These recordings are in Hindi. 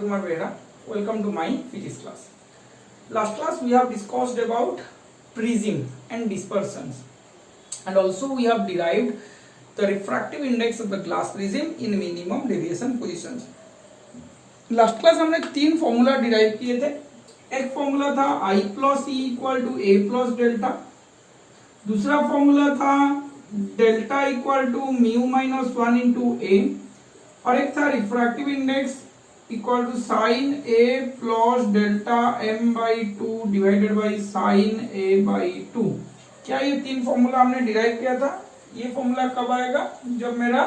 Kumar Behra. Welcome to my physics class. Last class we have discussed about prism and dispersions, and also we have derived the refractive index of the glass prism in minimum deviation positions. Last class हमने तीन फॉर्मूला डिराइव किए थे. एक फॉर्मूला था I plus E equal to A plus delta, दूसरा फॉर्मूला था delta equal to mu minus 1 into A, और एक था refractive index equal to sine A plus delta M by two divided by sine A by two. क्या ये तीन फॉर्मूला हमने डिराइव किया था? ये फॉर्मूला कब आएगा? जब मेरा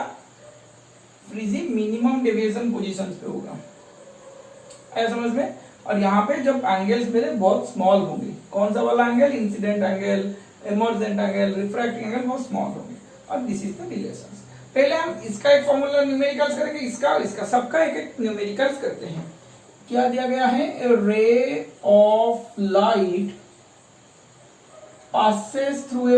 प्रिज्म मिनिमम डेविएशन पोजीशंस पे होगा. आया समझ में? और यहाँ पे जब एंगल्स मेरे बहुत स्मॉल होंगे, कौन सा वाला angle? Incident angle, emergent angle, refracting angle बहुत स्मॉल होंगे. और दिस इज द रिलेशन. पहले हम इसका एक फॉर्मूला न्यूमेरिकल्स करेंगे, इसका और इसका, सबका एक एक न्यूमेरिकल्स करते हैं. क्या दिया गया है? A ray of light passes through a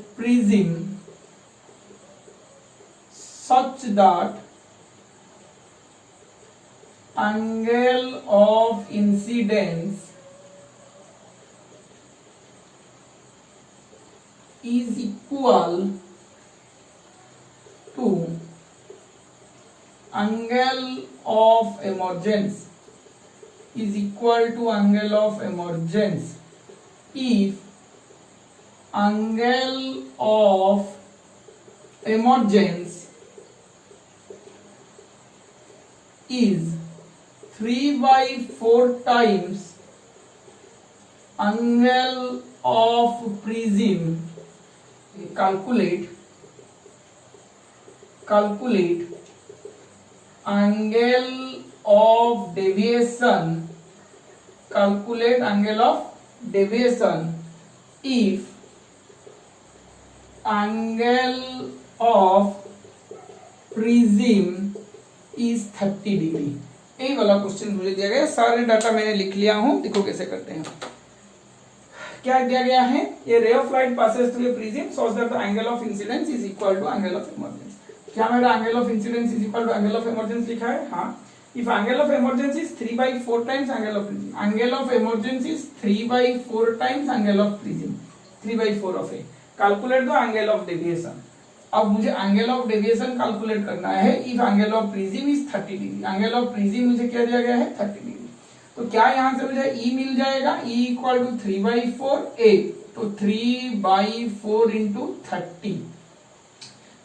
prism such that angle of incidence is equal to angle of emergence is equal to angle of emergence if angle of emergence is 3/4 times angle of prism. Calculate angle of deviation. Calculate angle of deviation if angle of prism is 30 degree. यही वाला क्वेश्चन मुझे दिया गया. सारे डाटा मैंने लिख लिया हूं, देखो कैसे करते हैं. क्या दिया गया है? ये ray of light passes through a prism so that the angle of incidence is equal to angle of emergence. क्या मेरा angle of incidence is equal to angle of emergence लिखा है? हाँ. If angle of emergence is 3/4 times angle of prism, angle of emergence is 3/4 times angle of prism, 3/4 of a. Calculate the angle of deviation. अब मुझे angle of deviation calculate करना है. If angle of prism is 30 degree, angle of prism मुझे क्या दिया गया है? 30 डिग्री. तो क्या यहाँ से मुझे E मिल जाएगा? E इक्वल टू 3/4 a, तो 3/4 इंटू 30,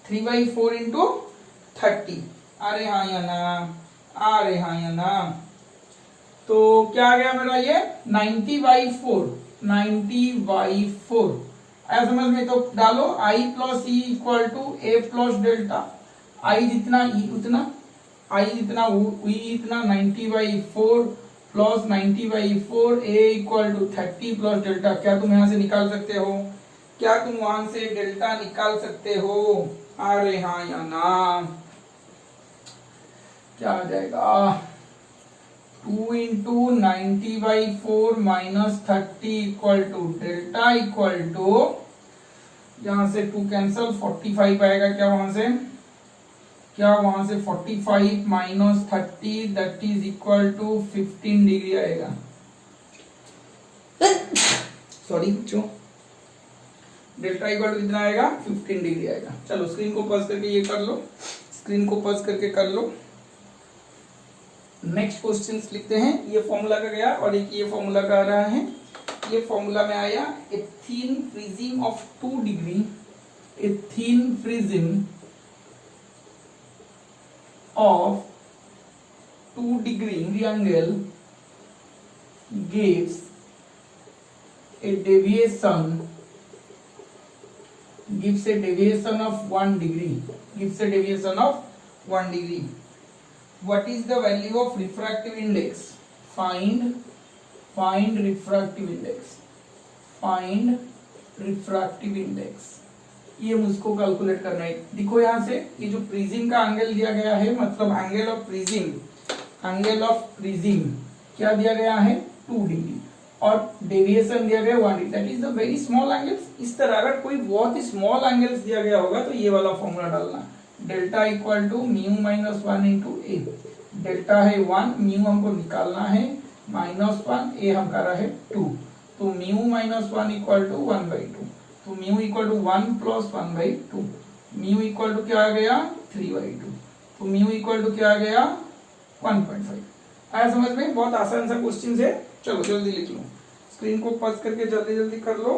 3/4 इंटू 30. अरे हाँ या ना, अरे हाँ या ना. तो क्या आ गया मेरा? ये 90/4, 90/4. आया समझ में? तो डालो I plus E equal to A plus delta. I जितना E उतना, I जितना E इतना, 90/4 plus 90/4 a equal to 30 plus delta. क्या तुम यहां से निकाल सकते हो? क्या तुम वहां से डेल्टा निकाल सकते हो? अरे हाँ या ना. क्या आ जाएगा? 2 into 90/4 minus 30 equal to delta equal to, यहां से 2 कैंसल, 45 आएगा. क्या वहां से? क्या वहां से 45 minus 30 that is equal to 15 degree आएगा. सॉरी बच्चों, डेल्टा इक्वल टू कितना आएगा? 15 डिग्री आएगा. चलो स्क्रीन को पॉज करके ये कर लो, स्क्रीन को पॉज करके कर लो. नेक्स्ट क्वेश्चन लिखते हैं. ये फॉर्मूला का गया और एक ये फॉर्मूला का आ रहा है. ये फॉर्मूला में आया a thin prism of 2 degree, a thin prism of 2 degree triangle gives a deviation of 1 degree, gives a deviation of 1 degree. What is the value of refractive index? Find refractive index. Find refractive index. ये मुझको कैलकुलेट करना है. देखो यहाँ से ये जो प्रिज्म का एंगल दिया गया है, मतलब एंगल ऑफ प्रिज्म क्या दिया गया है? 2 डिग्री. और डेविएशन दिया गया 1 degree. That is the very small angles. इस तरह अगर कोई बहुत ही स्मॉल एंगल्स दिया गया होगा तो ये वाला फॉर्मूला डालना. Delta equal to mu minus 1 into A. Delta है 1, म्यू हमको निकालना है माइनस 1, ए हमारा है 2, तो म्यू माइनस 1 इक्वल टू 1/2, तो mu equal to 1 plus 1/2, mu equal to क्या आ गया 3/2, तो म्यू इक्वल टू क्या आ गया 1.5। आया समझ में? बहुत आसान सा क्वेश्चन है। चलो जल्दी लिख लो, स्क्रीन को पॉज करके जल्दी जल्दी कर लो।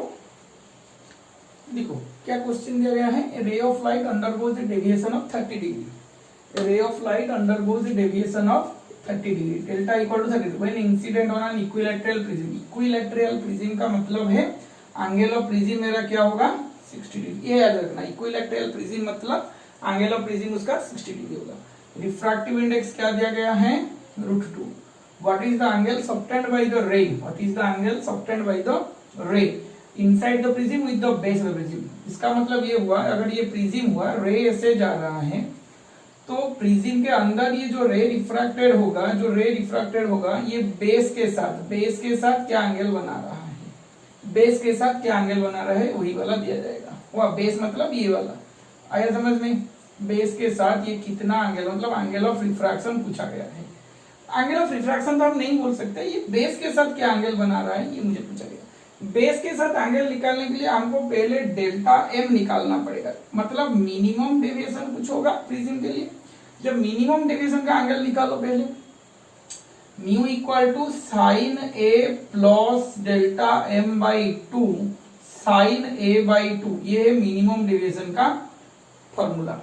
देखो क्या क्वेश्चन दिया गया है, ray of light undergoes the deviation of 30 degree. Ray of light undergoes the deviation of 30 degree, delta equal to 30 when incident on an equilateral prism. Equilateral prism का मतलब है एंगल ऑफ प्रिज्म मेरा क्या होगा 60 डिग्री, ये याद रखना। इक्विलैटरल प्रिज्म मतलब एंगल ऑफ प्रिज्म उसका 60 डिग्री होगा। रिफ्रैक्टिव इंडेक्स क्या दिया गया है √2। What is the angle subtend by the रे, what is the angle subtend by the रे inside the prism with the base of the prism. इसका मतलब ये हुआ, अगर ये प्रिज्म हुआ, रे ऐसे जा रहा है, तो प्रिज्म के अंदर ये जो रे रिफ्रैक्टेड होगा, जो रे रिफ्रैक्टेड होगा ये बेस के साथ क्या एंगल बना रहा है, बेस के साथ क्या एंगल बना रहा है वही वाला दिया जाएगा। वह बेस मतलब ये वाला, आया समझ में? बेस के साथ ये कितना एंगल, मतलब एंगल ऑफ रिफ्रैक्शन पूछा गया है। एंगल ऑफ रिफ्रैक्शन तो हम नहीं बोल सकते, ये बेस के साथ क्या एंगल बना रहा है ये मुझे पूछा गया। बेस के साथ एंगल निकालने के लिए हमको पहले डेल्टा एम निकालना पड़ेगा, मतलब मिनिमम डेविएशन कुछ होगा प्रिज्म के लिए। जब मिनिमम डेविएशन का एंगल निकालो पहले, mu equal to sine A plus delta M by 2 sine A by 2, ये है मिनिमम डेविएशन का फॉर्मूला,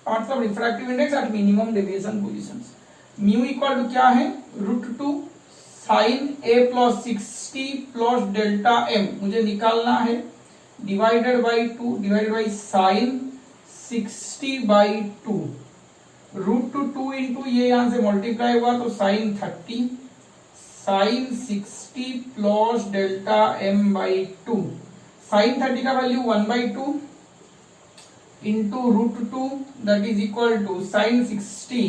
मतलब refractive index at minimum deviation positions. Mu equal to क्या है √2 sine A plus 60 plus delta M मुझे निकालना है, divided by 2 divided by sine 60/2, √2 into ये यहां से मल्टीप्लाई हुआ तो sine 30, sine 60 plus delta M by 2, sine 30 का value 1/2 into √2 that is equal to sine 60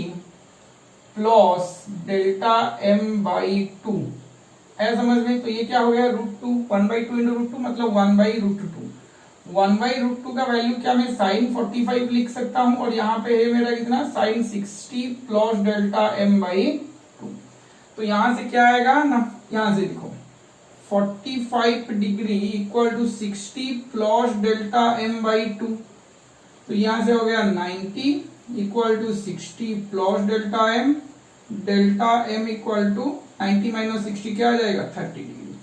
plus delta M by 2। ऐसा समझ में? तो ये क्या हो गया √2, 1/2 इंटू √2 मतलब 1/√2। 1/√2 का वैल्यू क्या मैं साइन 45 लिख सकता हूं, और यहाँ पे है मेरा कितना sine 60 plus delta M by 2। तो यहां से क्या आएगा ना, यहां से देखो 45 degree equal to 60 plus delta M by 2, तो यहां से हो गया 90 equal to 60 plus delta M equal to 90 minus 60 क्या आ जाएगा 30 डिग्री।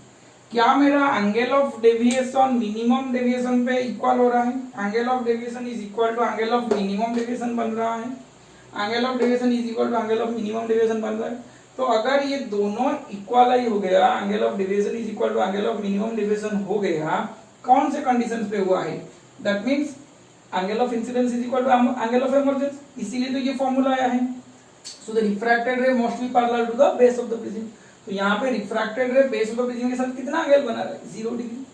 क्या मेरा angle of deviation minimum deviation पे इक्वल हो रहा है? Angle of deviation is equal to angle of minimum deviation बन रहा है, angle of deviation is equal to angle of minimum deviation बन रहा है। तो अगर ये दोनों इक्वल ही हो गया, angle of deviation is equal to angle of minimum deviation हो गया, कौन से कंडीशंस पे हुआ है? That means angle of incidence is equal to angle of emergence, इसीलिए तो ये फॉर्मूला आया है। So the refracted ray must be parallel to the base of the prism. तो यहाँ पे रिफ्रैक्टेड रे बेस ऑफ द प्रिज्म के साथ कितना एंगल बना रहा है 0 डिग्री।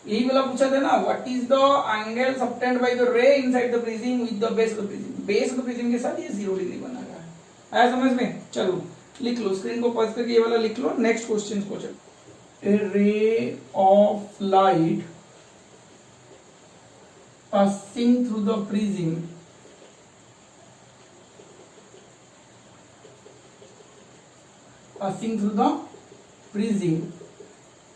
यही वाला पूछा था ना, what is the angle subtend by the रे inside the prism with the base of the prism. Base of the prism के साथ ये 0 डिग्री बना रहा है। आया समझ में? चलो लिख लो, स्क्रीन को पॉज करके ये वाला लिख लो। नेक्स्ट क्वेश्चन को चलो, a ray of light passing through the prism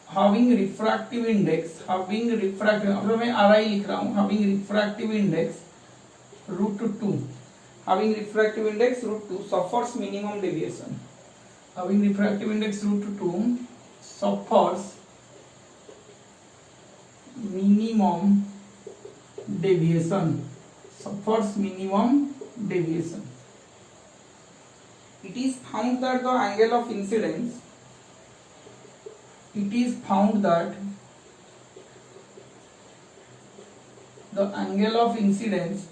having refractive index, मतलब मैं RI लिख रहा हूं, having refractive index √2, having refractive index √2 suffers minimum deviation, having refractive index √2 suffers minimum deviation, suffers minimum deviation. It is found that the angle of incidence, it is found that the angle of incidence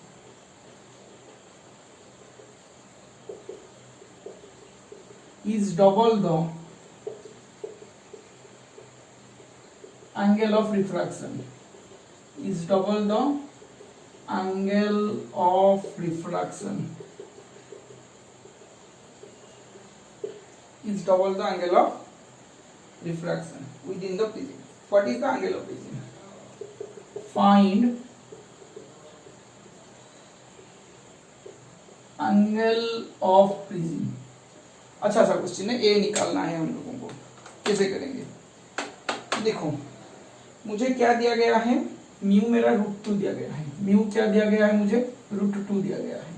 is double the angle of refraction, is double the angle of refraction, is double the angle of refraction within the prism. What is the angle of prism? Find angle of prism. अच्छा सा क्वेश्चन है, ए निकालना है हम लोगों को। कैसे करेंगे? देखो मुझे क्या दिया गया है, म्यू मेरा √2 दिया गया है। म्यू क्या दिया गया है मुझे? √2 दिया गया है।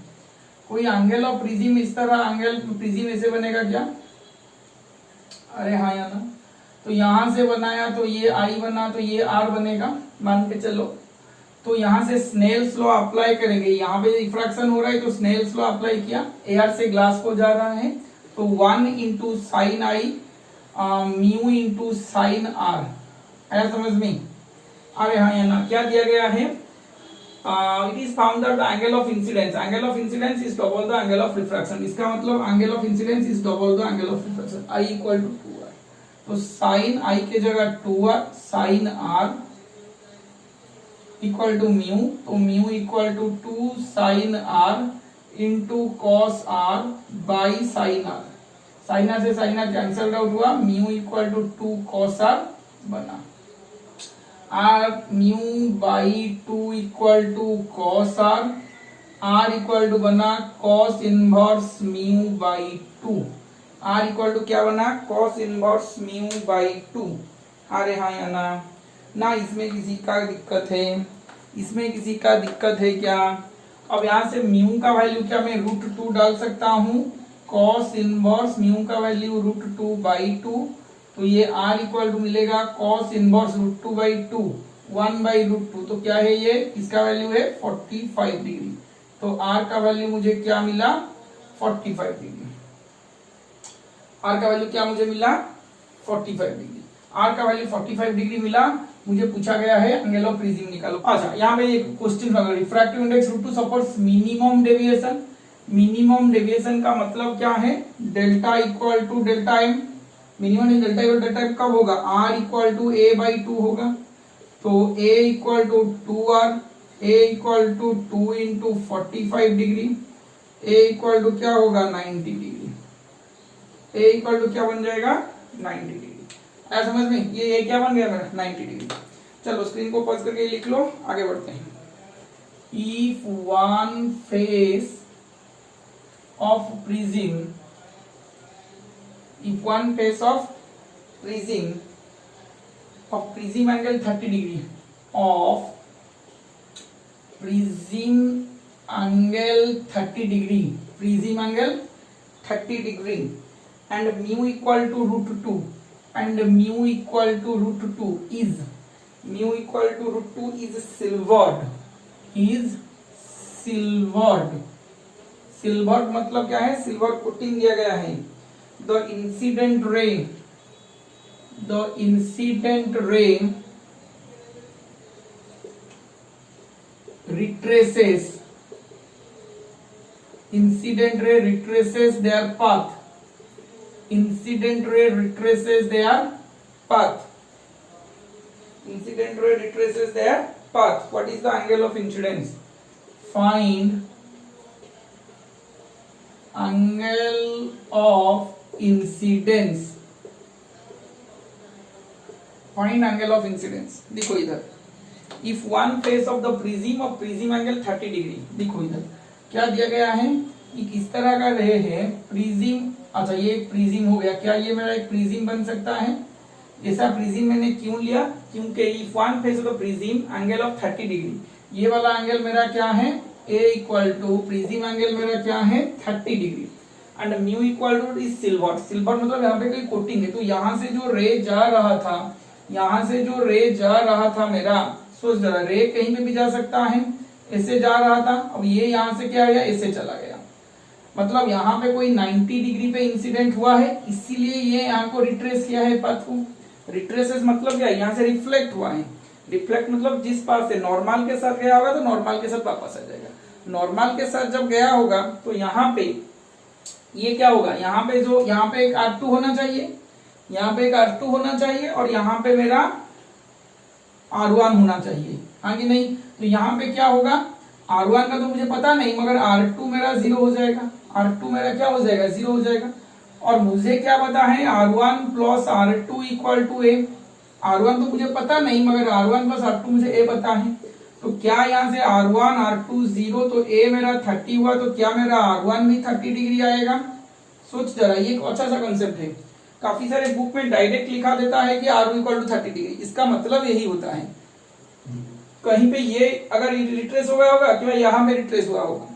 कोई एंगल ऑफ प्रिज्म इस तरह, एंगल प्रिज्म ऐसे बनेगा क्या? अरे हाँ या ना? तो यहां से बनाया तो ये आई बना, तो ये आर बनेगा मान के चलो। तो यहां से स्नेल्स लॉ अप्लाई करेंगे। यहाँ पे रिफ्रैक्शन हो रहा है तो स्नेल्स लॉ अप्लाई किया, एआर से ग्लास को जा रहा है तो 1 into sine I mu into sine R. आया समझ में? अरे हाँ या ना? क्या दिया गया है? It is found that the angle of incidence, angle of incidence is double the angle of refraction. इसका मतलब angle of incidence is double the angle of refraction. I equal to 2r, तो साइन आई के जगह 2r, sine R equal to mu, तो mu equal to 2 sine R into cos R by sine R. Sine R से साइन आर कैंसल आउट हुआ, mu equal to 2 cos R बना। R mu by 2 equal to cos R, R equal to बना cos inverse mu by 2। R equal to क्या बना? Cos inverse mu by 2। अरे हाँ या ना? ना इसमें किसी का दिक्कत है? इसमें किसी का दिक्कत है क्या? अब यहाँ से म्यू का वैल्यू क्या मैं √2 डाल सकता हूँ, कॉस इनवर्स म्यू का वैल्यू √2 बाई 2, तो ये r इक्वल टू मिलेगा कॉस इनवर्स √2 बाई 2, 1 बाई √2। तो क्या है ये? इसका वैल्यू है 45 डिग्री। तो r का वैल्यू मुझे क्या मिला? 45 डिग्री। r का वैल्यू क्या मुझे मिला? 45 डिग्री। r का वैल्यू 45 डिग्री मिला। मुझे पूछा गया है एंगल ऑफ प्रिज्म निकालो। अच्छा यहाँ पे एक क्वेश्चन लगा, refractive index √2 supports minimum deviation. Minimum deviation का मतलब क्या है? Delta equal to delta M. Minimum delta equal delta M कब होगा? r equal to a by 2 होगा। तो a equal to 2r, a equal to 2 into 45 degree, a equal to क्या होगा? 90 डिग्री। a इक्वल टू क्या बन जाएगा? 90 डिग्री। आया समझ में? ये क्या बन गया मेरा? 90 डिग्री। चलो स्क्रीन को पॉज करके लिख लो, आगे बढ़ते हैं। If one face of prism, if one face of prism angle 30 degree of prism angle 30 degree, prism angle 30 degree and mu equal to √2 and mu equal to √2 is, mu equal to √2 is silvered, is silvered। silvered मतलब क्या है? सिल्वर कोटिंग दिया गया है। The incident ray retraces, incident ray retraces their path, incident ray retraces their path, incident ray retraces their path। What is the angle of incidence? Find angle of incidence, find angle of incidence. देखो इधर, if one face of the prism angle 30 degree. देखो इधर क्या दिया गया है, एक इस तरह का रे है प्रिज्म। अच्छा ये एक प्रिज्म हो गया, क्या ये मेरा एक प्रिज्म बन सकता है? ऐसा प्रिज्म मैंने क्यों लिया? क्योंकि if one face of the prism angle of 30 degree, ये वाला एंगल मेरा क्या है? a equal to prism angle मेरा क्या है? 30 degree and mu equal to is silver. Silver मतलब यहाँ पे कोई कोटिंग है, तो यहाँ से जो रे जा रहा था, यहाँ से जो रे जा रहा था मेरा, सोच जरा, रे कहीं पे भी जा सकता है, ऐसे जा रहा था। अब ये यहाँ से क्या गया? ऐसे चला गया। मतलब यहाँ पे कोई 90 डिग्री पे इंसिडेंट हुआ है, इसीलिए ये यहाँ को रिट्रेस किया है पथ को। रिट्रेसेस मतलब क्या? यहाँ से रिफ्लेक्ट हुआ है। रिफ्लेक्ट मतलब जिस पास से नॉर्मल के साथ गया होगा तो नॉर्मल के साथ वापस आ जाएगा। नॉर्मल के साथ जब गया होगा तो यहाँ पे ये क्या होगा? यहाँ पे जो, यहाँ पे एक R2 होना चाहिए, यहाँ पे एक R2 होना चाहिए और यहाँ पे मेरा R1 होना चाहिए, हाँ कि नहीं? तो यहाँ पे क्या होगा? R1 का तो मुझे पता नहीं, मगर R2 मेरा 0 हो जाएगा। R2 मेरा क्या हो जाएगा? 0 हो जाएगा। और मुझे क्या पता है? R1 plus R2 equal to A। R1 तो मुझे पता नहीं, मगर R1 प्लस R2 मुझे A पता है। तो क्या यहाँ से R1 R2 0, तो A मेरा 30 हुआ, तो क्या मेरा R1 भी 30 डिग्री आएगा? सोच जरा, ये एक अच्छा सा कंसेप्ट है। काफी सारे बुक में डायरेक्ट लिखा देता है कि R2 इक्वल टू 30 डिग्री, इसका मतलब यही होता है। कहीं पे ये अगर रिट्रेस हो गया होगा, क्या यहाँ पे रिट्रेस हुआ होगा,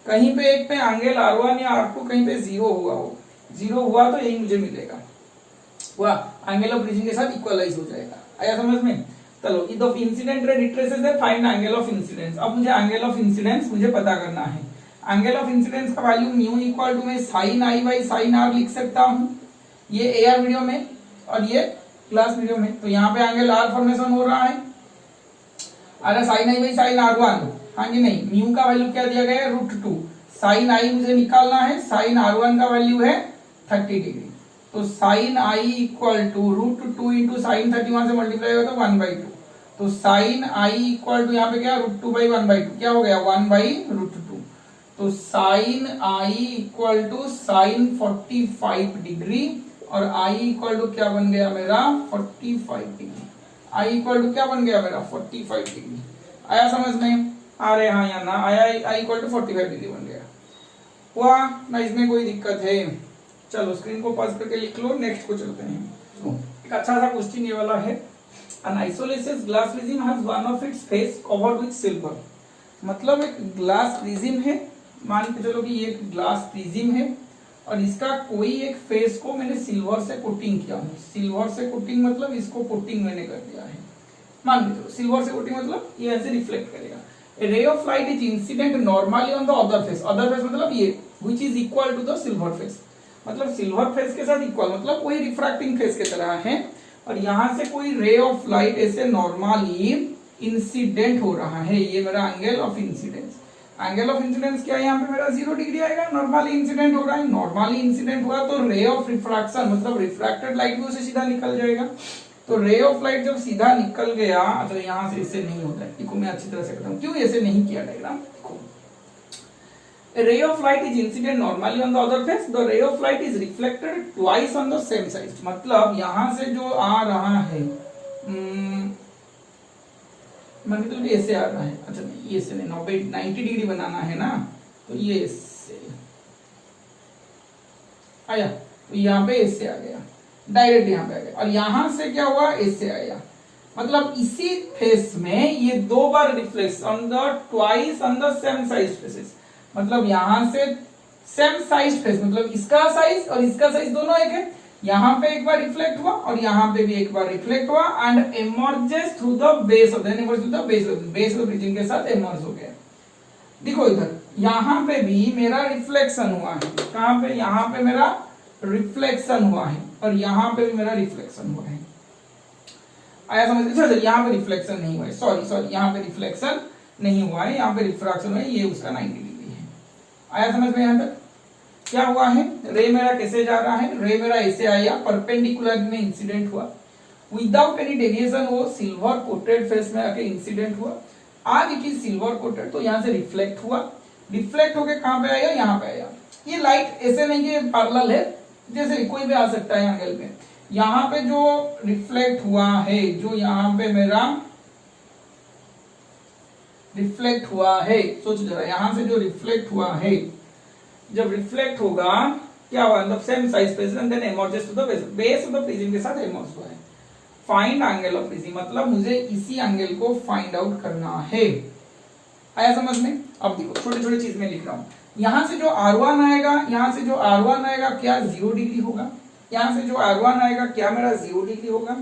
कहीं पे एक पे एंगल R1 या R2 कहीं पे 0 हुआ हो, 0 हुआ तो यही मुझे मिलेगा, वह एंगल ऑफ ब्रिजिंग के साथ इक्वलाइज हो जाएगा। आया समझ में? चलो, if the incident ray retraces है, फाइंड एंगल ऑफ इंसिडेंस। अब मुझे एंगल ऑफ इंसिडेंस मुझे पता करना है। एंगल ऑफ इंसिडेंस का वैल्यू म्यू इक्वल टू मैं sin i by sin r लिख सकता हूं, ये एआर वीडियो में और ये क्लास वीडियो में। तो यहाँ पे एंगल r फॉर्मेशन हो रहा है, अरे sin i by sin r1, हाँ जी नहीं, म्यू का वैल्यू क्या दिया गया है √2, sin i मुझे निकालना है, sin r1 का वैल्यू है 30 डिग्री, तो sin i equal to √2 into sine 30 वहां से मल्टीप्लाई होगा तो 1/2, तो sin i इक्वल टू यहाँ पे क्या √2 बाई 1/2, क्या हो गया 1/√2, तो sin i equal to sine 45 degree और i इक्वल टू क्या बन गया मेरा 45 डिग्री, i इक्वल टू क्या बन गया मेरा 45 डिग्री। आया समझ में? आ रहे हाँ या ना आया? i इक्वल टू 45 डिग्री बन गया, हुआ ना? इसमें कोई दिक्कत है? चलो स्क्रीन को पॉज करके लिख लो, नेक्स्ट को चलते हैं। एक अच्छा सा क्वेश्चन ये वाला है, an isosceles glass prism has one of its face covered with silver। मतलब एक ग्लास प्रिज्म है, मान के चलो कि ये एक ग्लास प्रिज्म है और इसका कोई एक फेस को मैंने सिल्वर से कोटिंग किया है। सिल्वर से कोटिंग मतलब इसको कोटिंग मैंने कर दिया है, मान के चलो सिल्वर से कोटिंग मतलब ये ऐसे रिफ्लेक्ट करेगा। A ray of light is incident normally on the other face, other face मतलब ये which is equal to the silver face, मतलब सिल्वर फेस के साथ इक्वल, मतलब कोई रिफ्रैक्टिंग फेस की तरह है और यहां से कोई रे ऑफ लाइट ऐसे नॉर्मली इंसिडेंट हो रहा है, ये मेरा angle of incidence. Angle of incidence क्या है यहाँ पे मेरा 0 डिग्री आएगा, नॉर्मली इंसिडेंट हो रहा है, नॉर्मली इंसिडेंट हुआ तो रे ऑफ रिफ्रैक्शन मतलब रिफ्रैक्टेड लाइट भी उसे सीधा निकल जाएगा। तो रे ऑफ लाइट जब सीधा निकल गया, तो यहाँ से इससे नहीं होता है, देखो मैं अच्छी तरह से करता हूँ, क्यों ऐसे नहीं किया डायग्राम, देखो A ray of light is incident normally on the other face. The ray of light is reflected twice on the same side. मतलब यहाँ से जो आ रहा है, मतलब ऐसे आ रहा है, अच्छा नहीं ये से नहीं, 90 डिग्री बनाना है ना, तो ये इससे आया, तो यहाँ पे इससे आ गया, डायरेक्ट यहाँ पे आ गया, और यहाँ से क्या हुआ इससे आया, मतलब इसी फेस में ये दो बार reflect on the twice on the same size faces, मतलब यहां से सेम साइज फेस, मतलब इसका साइज और इसका साइज दोनों एक है, यहाँ पे एक बार रिफ्लेक्ट हुआ और यहाँ पे भी एक बार रिफ्लेक्ट हुआ and emerges through the base of the base of bridging के साथ इमर्ज हो गया। देखो इधर यहाँ पे भी मेरा रिफ्लेक्शन हुआ है, कहाँ पे, यहाँ पे मेरा रिफ्लेक्शन हुआ है और यहाँ पे भी मेरा रिफ्लेक्शन हुआ है। आया समझ? सर यहाँ पे रिफ्लेक्शन नहीं हुआ है, सॉरी यहाँ पे रिफ्लेक्शन नहीं हुआ है, यहाँ पे रिफ्रैक्शन हुआ है, ये उसका 90 डिग्री है। आया समझ में? यहाँ तक क्या हुआ है, रे मेरा कैसे जा रहा है, रे मेरा ऐसे आया, परपेंडिकुलर में इंसिडेंट हुआ, विदाउट एनी डेविएशन वो सिल्वर कोटेड फेस में आके इंसिडेंट हुआ, आज इट इज सिल्वर कोटेड, तो यहाँ से रिफ्लेक्ट हुआ, रिफ्लेक्ट होके कहाँ पे आया, यहाँ पे आया। ये लाइट ऐसे नहीं कि पैरेलल है, जैसे कोई भी आ सकता है एंगल पे, यहाँ पे जो रिफ्लेक्ट हुआ है, जो यहाँ पे मेरा रिफ्लेक्ट हुआ है, सोच जरा, यहाँ से जो रिफ्लेक्ट हुआ है, जब रिफ्लेक्ट होगा क्या हुआ, मतलब same size face and then emerges to the base of the prism के साथ इमर्ज हुआ है। फाइंड एंगल ऑफ प्रिज्म मतलब मुझे इसी एंगल को फाइंड आउट करना है। आया समझ में? अब देखो छोटे छोटे चीज में लिख रहा हूं, यहां से जो R1 आएगा, यहां से जो R1 आएगा क्या 0 डिग्री होगा, यहां से जो R1 आएगा क्या मेरा 0 डिग्री होगा,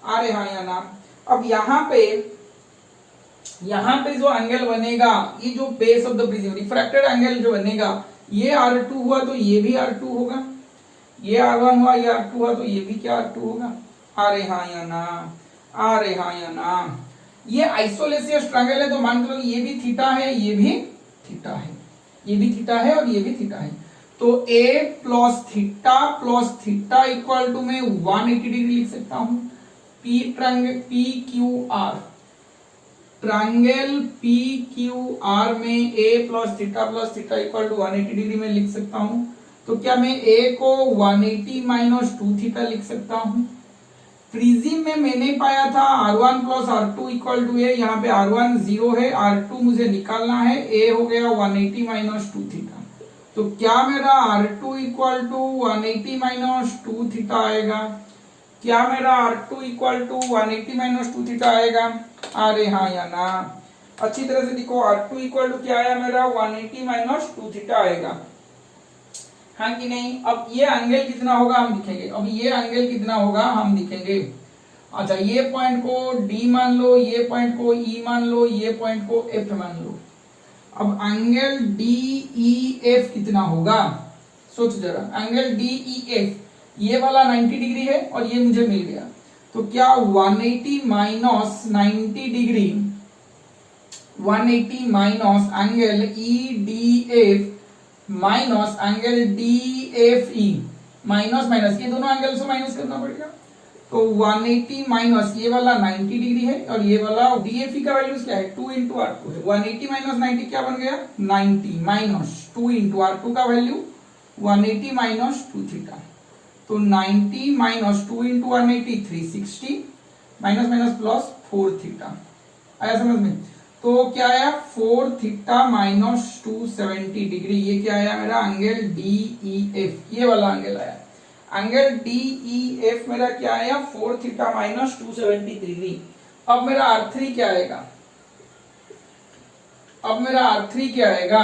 आ रहे हाँ या ना। अब यहाँ पे जो एंगल बनेगा, ये जो base of the prism refracted angle जो बनेगा, ये R2 हुआ तो ये भी R2 होगा, ये R1 हुआ ये R2 हुआ तो ये भी क्या R2 होगा। आ रहे हाँ या ना, आ रहे हाँ या ना। ये आइसोलेसियस ट्रायंगल है तो मान लो ये भी थीटा है, ये भी थीटा है, ये भी थीटा है और ये भी थीटा है, तो A plus theta equal to मैं 180 डिग्री लिख सकता हूं। PQR ट्रायंगल PQR में A plus theta equal to 180 degree में लिख सकता हूं। तो क्या मैं A को 180 माइनस 2 थीटा लिख सकता हूं। प्रिज्म में मैंने पाया था R1 plus R2 equal to ए, यहाँ पे R1 0 है, R2 मुझे निकालना है, ए हो गया 180 माइनस 2 थीटा। तो क्या मेरा R2 equal to 180 minus 2 theta आएगा? क्या मेरा R2 equal to 180 minus 2 theta आएगा? अरे हाँ या ना? अच्छी तरह से देखो, R2 इक्वल टू क्या आया मेरा? 180 माइनस 2 थीटा आएगा, हाँ कि नहीं? अब ये एंगल कितना होगा हम लिखेंगे, अब ये एंगल कितना होगा हम लिखेंगे। अच्छा, ये पॉइंट को D मान लो, ये पॉइंट को E मान लो, ये पॉइंट को F मान लो। अब एंगल DEF कितना होगा? सोच जरा, एंगल DEF ये वाला 90 डिग्री है और ये मुझे मिल गया, तो क्या 180 minus 90 degree, 180 minus angle EDF minus angle DFE, minus minus ये दोनों एंगल से माइनस करना पड़ेगा, तो 180 माइनस ये वाला 90 डिग्री है और ये वाला DFE का वैल्यू क्या है? 2 इंटू R2 है। 180 माइनस 90 क्या बन गया? 90 माइनस 2 इंटू R2 का वैल्यू 180 माइनस 2 थीटा, तो 90 minus 2 into 180 360 minus minus plus 4 theta. आया समझ में? तो क्या आया? 4 थीटा माइनस 270 डिग्री, ये क्या आया मेरा? एंगल DEF, ये वाला एंगल आया। एंगल DEF मेरा क्या आया? 4 थीटा माइनस 270 डिग्री। अब मेरा R3 क्या आएगा? अब मेरा R3 क्या आएगा?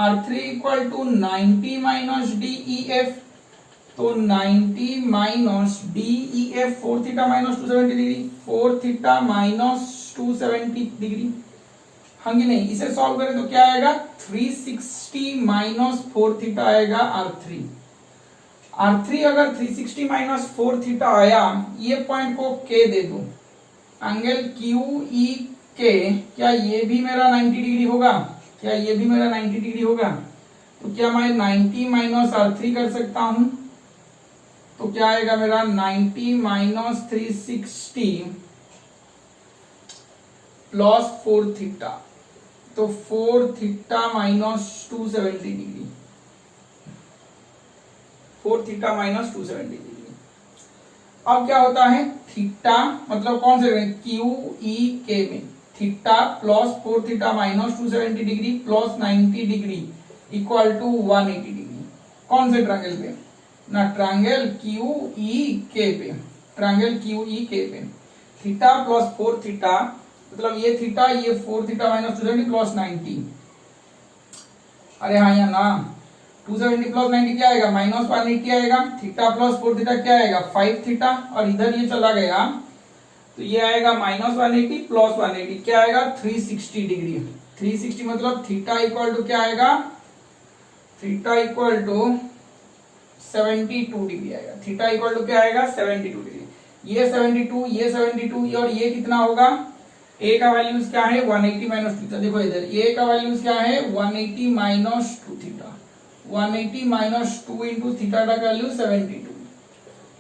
R3 equal to 90 minus DEF, तो 90 minus DEF 4 theta minus 270 degree, 4 theta minus 270 degree, हाँ कि नहीं? इसे सॉल्व करें तो क्या आएगा? 360 माइनस 4 थीटा आएगा R3। R3 अगर 360 माइनस 4 थीटा आया, ये पॉइंट को K दे दो, एंगल QEK, क्या ये भी मेरा 90 डिग्री होगा? क्या ये भी मेरा 90 डिग्री होगा? तो क्या मैं 90 माइनस R3 कर सकता हूं? तो क्या आएगा मेरा? 90 माइनस 360 प्लस 4 थीटा, तो 4 theta minus 270 degree, 4 theta minus 270 degree. अब क्या होता है? थीटा मतलब कौन से QEK में theta plus 4 theta minus 270 degree plus 90 degree equal to 180 degree. कौन से ट्रायंगल पे? ना ट्रायंगल QEK पे, ट्रायंगल QEK पे थीटा प्लस 4 थीटा, मतलब ये थीटा, ये 4 थीटा माइनस 270 प्लस 90। अरे हाँ या ना? 270 प्लस 90 क्या आएगा? माइनस 180 आएगा। थीटा प्लस 4 थीटा क्या आएगा? 5 थीटा, और इधर ये चला गया तो ये आएगा माइनस 180 प्लस 180, क्या आएगा? 360 डिग्री। 360 मतलब थीटा इक्वल टू क्या आएगा? थीटा इक्वल टू 72 डिग्री आएगा। थीटा इक्वल टू क्या आएगा? 72 डिग्री। ये 72, ये 72, और ये कितना होगा? ए का वैल्यूज क्या है? 180 माइनस 2 थीटा। देखो इधर ए का वैल्यूज क्या है? 180 minus 2 theta, 180 minus 2 into theta का वैल्यू 72,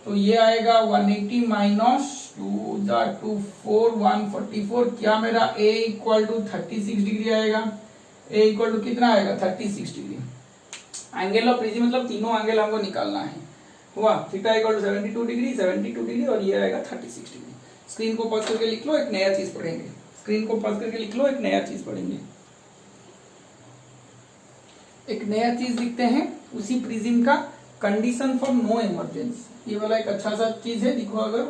तो ये आएगा 180 माइनस 2 2 4 144। क्या मेरा ए इक्वल टू 36 डिग्री आएगा? ए इक्वल टू कितना आएगा? 36 डिग्री। एंगल ऑफ प्रिज्म मतलब तीनों एंगल हमको निकालना है। हुआ theta equal to 72 degree, 72 degree, और ये आएगा 36 डिग्री। स्क्रीन को पॉज करके लिख लो, एक नया चीज पढ़ेंगे। स्क्रीन को पॉज करके लिख लो, एक नया चीज पढ़ेंगे। एक नया चीज लिखते हैं उसी प्रिज्म का, कंडीशन फॉर नो इमरजेंस। ये वाला एक अच्छा सा चीज है, देखो अगर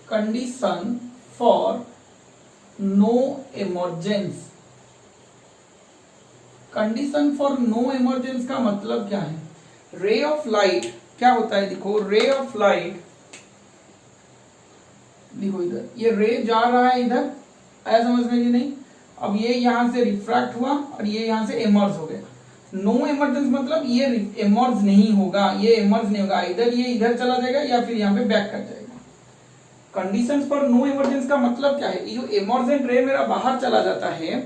condition for no emergence. Condition for no emergence का मतलब क्या है? रे ऑफ लाइट क्या होता है? देखो रे ऑफ लाइट, देखो इधर ये रे जा रहा है, इधर आया समझ में कि नहीं? अब ये यहां से रिफ्रैक्ट हुआ और ये यहां से इमर्ज हो गया। नो इमर्जेंस मतलब ये इमर्ज नहीं होगा, ये इमर्ज नहीं होगा, इधर ये इधर चला जाएगा या फिर यहाँ पे बैक कर जाएगा। कंडीशंस फॉर नो इमर्जेंस का मतलब क्या है? ये जो इमर्जेंट रे मेरा बाहर चला जाता है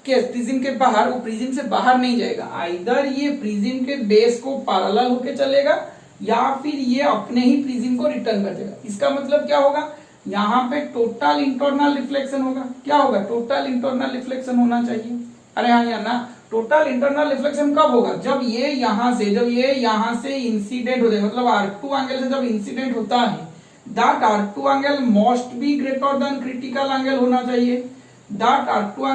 के प्रिज्म के बाहर, वो प्रिज्म से बाहर नहीं जाएगा, आइदर ये प्रिज्म के बेस को पैरेलल होके चलेगा या फिर ये अपने ही प्रिज्म को रिटर्न कर देगा। इसका मतलब क्या होगा? यहाँ पे टोटल इंटरनल रिफ्लेक्शन होगा। क्या होगा? टोटल इंटरनल रिफ्लेक्शन होना चाहिए। अरे हाँ या ना? टोटल इंटरनल रिफ्लेक्शन कब होगा? जब ये यहाँ से इंसिडेंट होता है, मतलब R2 एंगल से जब इंसिडेंट होता है that R2 angle must be greater than critical angle होना चाहिए, that R2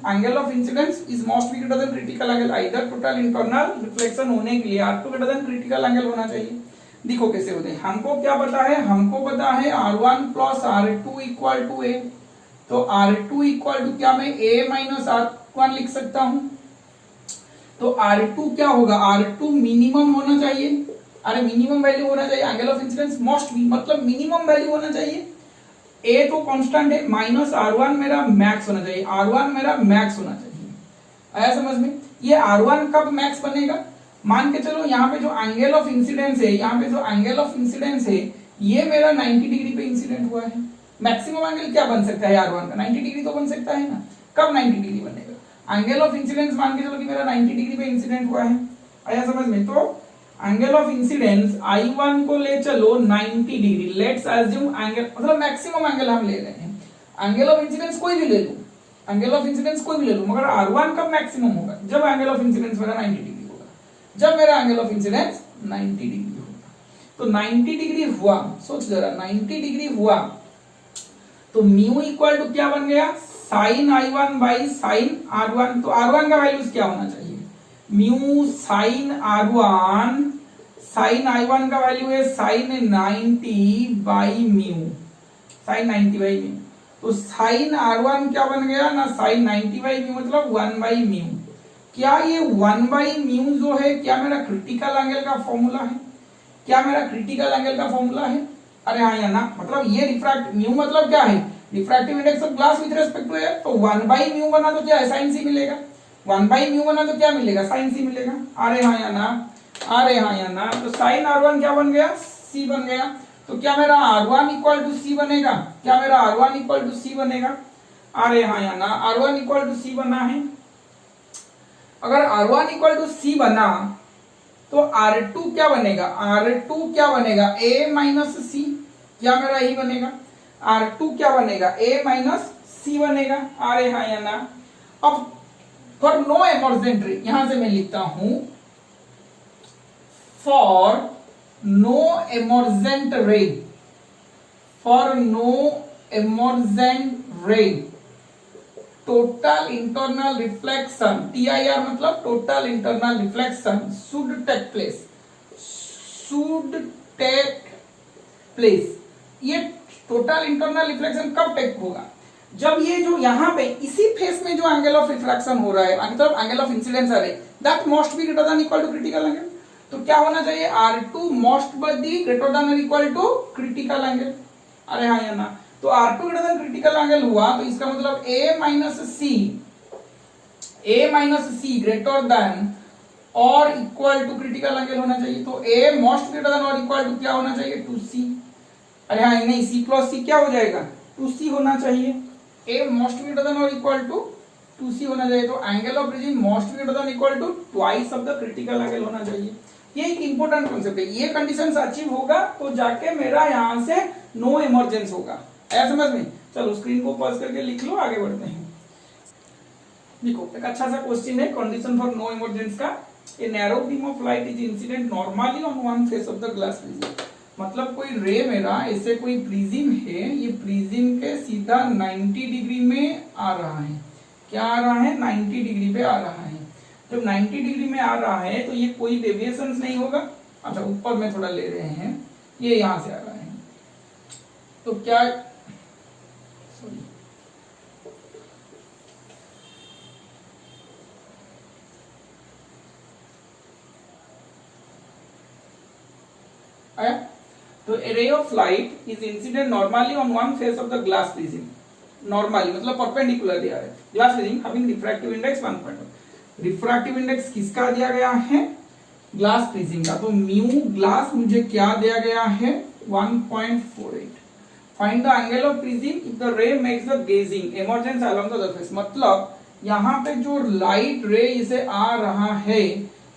angle of incidence is must be greater than critical angle, either total internal reflection होने के लिए R2 greater than critical angle होना चाहिए। देखो कैसे होते हैं, हमको क्या पता है, हमको पता है R1 plus R2 equal to ए, तो R2 इक्वल टू क्या मैं A माइनस R1 लिख सकता हूं, तो R2 क्या होगा, R2 मिनिमम होना चाहिए, अरे मिनिमम वैल्यू होना चाहिए, angle of incidence must be मतलब मिनिमम वैल्यू होना चाहिए, A तो कांस्टेंट है, माइनस R1 मेरा मैक्स होना चाहिए, R1 मेरा मैक्स होना चाहिए, आया समझ में। ये R1 कब मैक्स बनेगा, मान के चलो यहाँ पे जो एंगल ऑफ इंसिडेंस है, यहाँ पे जो एंगल ऑफ इंसिडेंस है ये मेरा 90 डिग्री पे इंसिडेंट हुआ है, मैक्सिमम एंगल क्या बन सकता है R1 का, 90 डिग्री तो बन सकता है ना, कब 90 डिग्री बनेगा, एंगल ऑफ इंसिडेंस मान के चलो कि मेरा 90 डिग्री पे इंसिडेंट हुआ है, आया समझ में। तो एंगल ऑफ इंसिडेंस I1 को ले चलो 90 डिग्री, लेट्स अज्यूम एंगल मतलब मैक्सिमम एंगल हम ले रहे हैं, एंगल ऑफ इंसिडेंस कोई भी ले लो, एंगल ऑफ इंसिडेंस कोई भी ले लो, मगर R1 कब मैक्सिमम होगा, जब एंगल ऑफ इंसिडेंस मेरा 90 डिग्री होगा, जब मेरा एंगल ऑफ इंसिडेंस 90 डिग्री होगा। तो 90 डिग्री हुआ, सोच जरा 90 डिग्री हुआ तो म्यू इक्वल टू क्या बन गया, sign I1 by sine R1, तो R1 का वैल्यूज क्या होना चाहिए, mu sign R1, sign I1 का वैल्यू है sine 90 by mu, sine 90 by mu, तो साइन R1 क्या बन गया ना, साइन 90 बाई म्यू मतलब 1 बाई म्यू। क्या ये 1 बाई म्यू जो है क्या मेरा क्रिटिकल एंगल का फॉर्मूला है, क्या मेरा क्रिटिकल एंगल का फॉर्मूला है, अरे हाँ या ना, मतलब ये रिफ्रैक्ट म्यू मतलब क्या है, refractive index of glass with respect to air, तो 1 बाई म्यू बना तो क्या है, साइन सी मिलेगा, 1 बाई म्यू बना तो क्या मिलेगा, साइन सी मिलेगा, अरे हाँ या ना, अरे हाँ या ना, तो साइन R1 क्या बन गया, सी बन गया, तो क्या मेरा R1 इक्वल टू सी बनेगा, क्या मेरा R1 इक्वल टू सी बनेगा, अरे हाँ या ना, R1 इक्वल टू सी बना है, अगर R1 इक्वल टू सी बना तो R2 क्या बनेगा, R2 क्या बनेगा, A माइनस सी, क्या मेरा यही बनेगा, R2 क्या बनेगा, A माइनस सी बनेगा, अरे हाँ या ना। अब फॉर नो एमर्जेंट रे, यहां से मैं लिखता हूं for no emergent ray, for no emergent ray total internal reflection, TIR मतलब total internal reflection should take place, should take place. ये टोटल इंटरनल रिफ्लेक्शन कब टेक होगा, जब ये जो यहाँ पे इसी फेस में जो एंगल ऑफ रिफ्रैक्शन हो रहा है मतलब एंगल ऑफ इंसिडेंस आ रहा है that must be greater than equal to critical angle, तो क्या होना चाहिए, R2 must be greater than और इक्वल टू क्रिटिकल एंगल, अरे हाँ या ना। तो R2 greater than critical angle हुआ तो इसका मतलब A minus C greater than और इक्वल टू क्रिटिकल एंगल होना चाहिए, तो A मस्ट ग्रेटर देन और इक्वल टू क्या होना चाहिए, 2C, अरे हाँ नहीं C प्लस C क्या हो जाएगा, 2C होना चाहिए, A मस्ट ग्रेटर देन और इक्वल टू 2C होना चाहिए, तो angle of region must greater than equal to twice of the critical angle होना चाहिए। ये एक इंपॉर्टेंट कॉन्सेप्ट है, ये कंडीशंस अचीव होगा तो जाके मेरा यहां से नो इमरजेंस होगा, आया समझ में। चलो स्क्रीन को पॉज करके लिख लो, आगे बढ़ते हैं। देखो एक अच्छा सा क्वेश्चन है, कंडीशन फॉर नो इमरजेंस का, a narrow beam of light is incident normally on one face of the glass prism, मतलब कोई रे मेरा ऐसे कोई प्रिज्म है, ये प्रिज्म के सीधा 90 डिग्री में आ रहा है, क्या आ रहा है, 90 डिग्री पे आ रहा है, जब 90 डिग्री में आ रहा है तो ये कोई डेविएशन नहीं होगा, अच्छा ऊपर में थोड़ा ले रहे हैं, ये यहां से आ रहा है, तो क्या सॉरी आया, तो a ray of light is incident normally on one face of the glass prism, normally मतलब परपेंडिकुलरली आ रहा है, glass prism having refractive index 1.1, refractive index किसका दिया गया है, ग्लास प्रिज्म का, तो म्यू ग्लास मुझे क्या दिया गया है 1.48, find the angle of prism if the ray makes the grazing emergence along the face, मतलब यहाँ पे जो लाइट रे इसे आ रहा है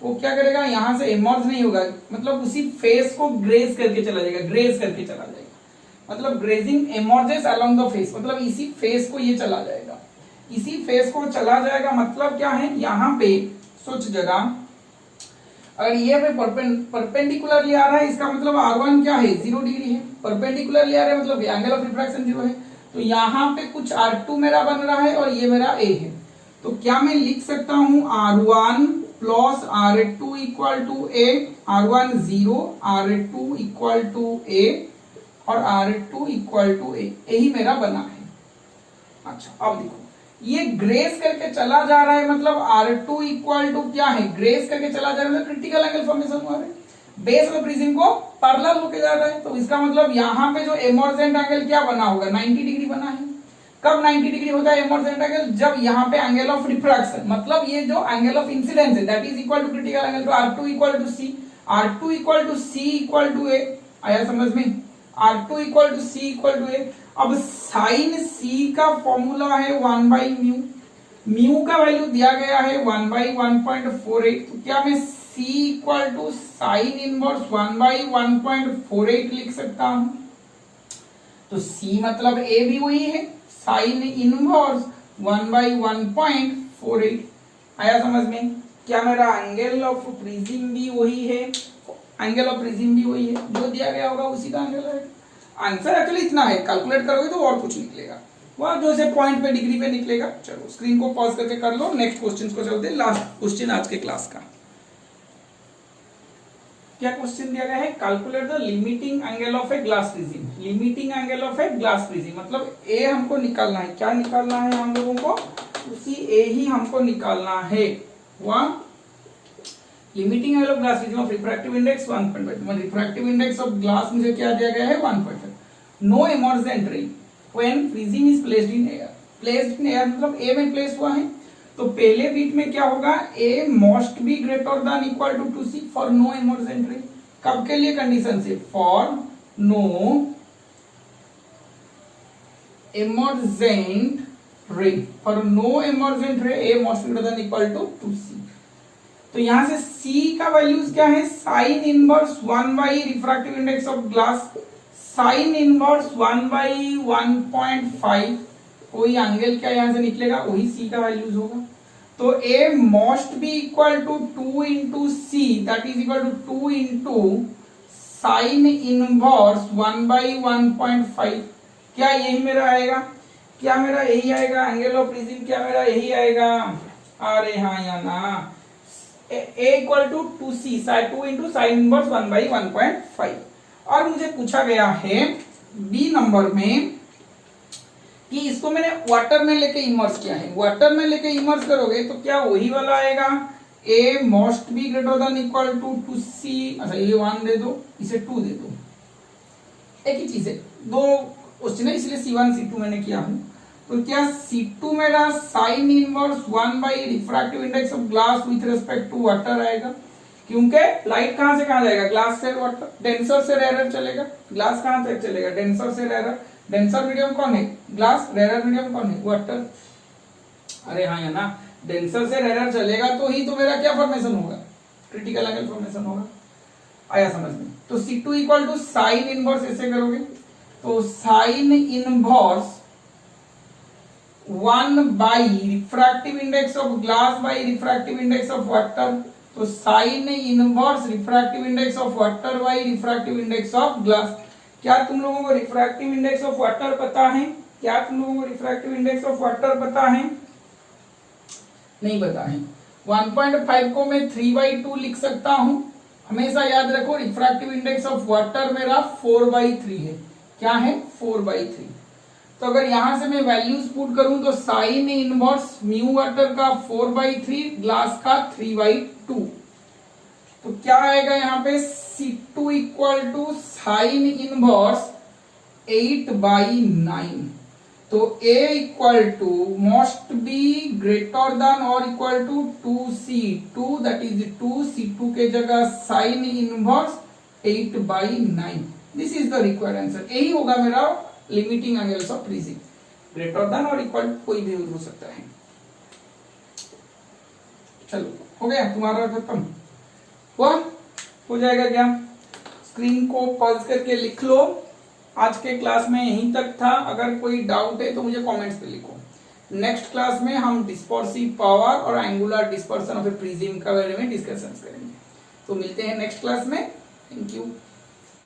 वो क्या करेगा, यहां से इमर्ज नहीं होगा, मतलब उसी फेस को ग्रेज करके चला जाएगा, ग्रेज करके चला जाएगा, मतलब grazing emerges along the face, मतलब इसी फेस को ये चला जाएगा, इसी फेस को चला जाएगा, मतलब क्या है यहाँ पे सोच जगह अगर ये पे परपेंडिकुलरली आ रहा है, इसका मतलब R1 क्या है, 0 डिग्री है। परपेंडिकुलरली आ रहा है मतलब एंगल ऑफ रिफ्रैक्शन 0 है। तो यहाँ पे कुछ R2 मेरा बन रहा है और ये मेरा A है। तो क्या मैं लिख सकता हूं R1 plus R2 equal to A, R1 0, R2 equal to A और R2 इक्वल टू A, यही मेरा बना है। अच्छा अब देखो ये ग्रेस करके चला जा रहा है मतलब R2 इक्वल टू क्या है, ग्रेस करके चला जा रहा है मतलब क्रिटिकल एंगल फॉर्मेशन हुआ है। बेस ऑफ प्रिज्म को पैरेलल होके जा रहा है, तो इसका मतलब यहाँ पे जो इमर्जेंट एंगल क्या बना होगा, 90 डिग्री बना है। कब 90 डिग्री होता है इमर्जेंट एंगल, जब यहाँ पे एंगल ऑफ रिफ्रैक्शन मतलब ये जो एंगल ऑफ इंसिडेंस है that is equal to critical angle, तो R2 equal to C, R2 equal to C equal to A। आया समझ में, R2 equal to C equal to A। अब साइन C का फॉर्मूला है 1 बाई म्यू, म्यू का वैल्यू दिया गया है 1 बाई 1.48, तो क्या मैं C equal to sine inverse 1 by 1.48 लिख सकता हूं। तो C मतलब A भी वही है, साइन इनवर्स 1 बाई 1.48। आया समझ में, क्या मेरा एंगल ऑफ प्रिज्म भी वही है, एंगल ऑफ प्रिज्म भी वही है, जो दिया गया होगा उसी का एंगल है। आंसर एक्चुअली इतना है, कैलकुलेट करोगे तो और कुछ निकलेगा, वह जो से पॉइंट पे डिग्री पे निकलेगा। चलो स्क्रीन को पॉज करके कर लो, नेक्स्ट क्वेश्चन को चलते हैं, लास्ट क्वेश्चन आज के क्लास का। क्या क्वेश्चन दिया गया है, calculate the limiting angle of a glass prism. Limiting angle of a glass prism मतलब ए हमको निकालना है, क्या निकालना है हम लोगों को, उसी ए ही हमको निकालना है। वह limiting angle of glass prism of refractive index 1.5, refractive index of glass मुझे क्या दिया गया है 1.5। No emergent ray when prism is placed in air, placed in air मतलब ए में प्लेस हुआ है, तो पहले बीट में क्या होगा, A must be greater than equal to 2C for no emergent ray. कब के लिए कंडीशन से, for no emergent ray, for no emergent ray A must be greater than equal to 2C। तो यहां से C का वैल्यूज क्या है, sine inverse 1 by refractive index of glass, sine inverse 1 by 1.5, कोई एंगल क्या यहां से निकलेगा वही C का वैल्यूज होगा। तो A must be equal to 2 into C that is equal to 2 into sine inverse 1 by 1.5। क्या यही मेरा आएगा, क्या मेरा यही आएगा, एंगल ऑफ प्रिज्म क्या मेरा यही आएगा। अरे हाँ या ना, A equal to 2C, 2 into sine inverse 1 by 1.5। और मुझे पूछा गया है बी नंबर में कि इसको मैंने वाटर में लेके इमर्स किया है, वाटर में लेके इमर्स करोगे तो क्या वही वाला आएगा, A must be greater than equal to 2C। अच्छा ये 1 दे दो, इसे 2 दे दो, एक ही चीज है, दो क्वेश्चन है इसलिए C1 C2 मैंने किया हूं। तो क्या C2 मेरा sine inverse 1 by refractive index of glass with respect to water आएगा, क्योंकि लाइट कहां से कहां जाएगा, ग्लास से वाटर, डेंसर से रेयर चलेगा, ग्लास कहां तक चलेगा, डेंसर से रेयर। डेंसर मीडियम कौन है, ग्लास, रेयर मीडियम कौन है, वाटर। अरे हाँ या ना, डेंसर से रेयर चलेगा तो ही तो मेरा क्या फॉर्मेशन होगा, क्रिटिकल एंगल फॉर्मेशन होगा। आया समझ में। तो C2 equal to sine inverse ऐसे करोगे तो sine inverse 1 by refractive index of glass by refractive index of water, तो sine inverse refractive index of water by refractive index of glass. क्या तुम लोगों को रिफ्रैक्टिव इंडेक्स ऑफ वाटर पता है, क्या तुम लोगों को रिफ्रैक्टिव इंडेक्स ऑफ वाटर पता है, नहीं पता है। 1.5 को मैं 3/2 लिख सकता हूं, हमेशा याद रखो रिफ्रैक्टिव इंडेक्स ऑफ वाटर मेरा 4/3 है, क्या है 4/3। तो अगर यहां से मैं वैल्यूज पुट करूं तो साइन इनवर्स म्यू वाटर का 4/3, ग्लास का 3/2, तो क्या आएगा यहाँ पे C2 equal to sine inverse 8/9। तो A equal to must be greater than और equal to 2C2 that is 2C2 के जगह sine inverse 8/9। This is the required answer, यही होगा मेरा limiting angles of prism, greater than और इक्वल कोई भी हो सकता है। चलो हो गया तुम्हारा खत्म हुआ, हो जाएगा क्या, स्क्रीन को पॉज करके लिख लो। आज के क्लास में यहीं तक था, अगर कोई डाउट है तो मुझे कमेंट्स पे लिखो। नेक्स्ट क्लास में हम डिस्पर्सिव पावर और angular dispersion of A prism के बारे में डिस्कशन करेंगे। तो मिलते हैं नेक्स्ट क्लास में। Thank you.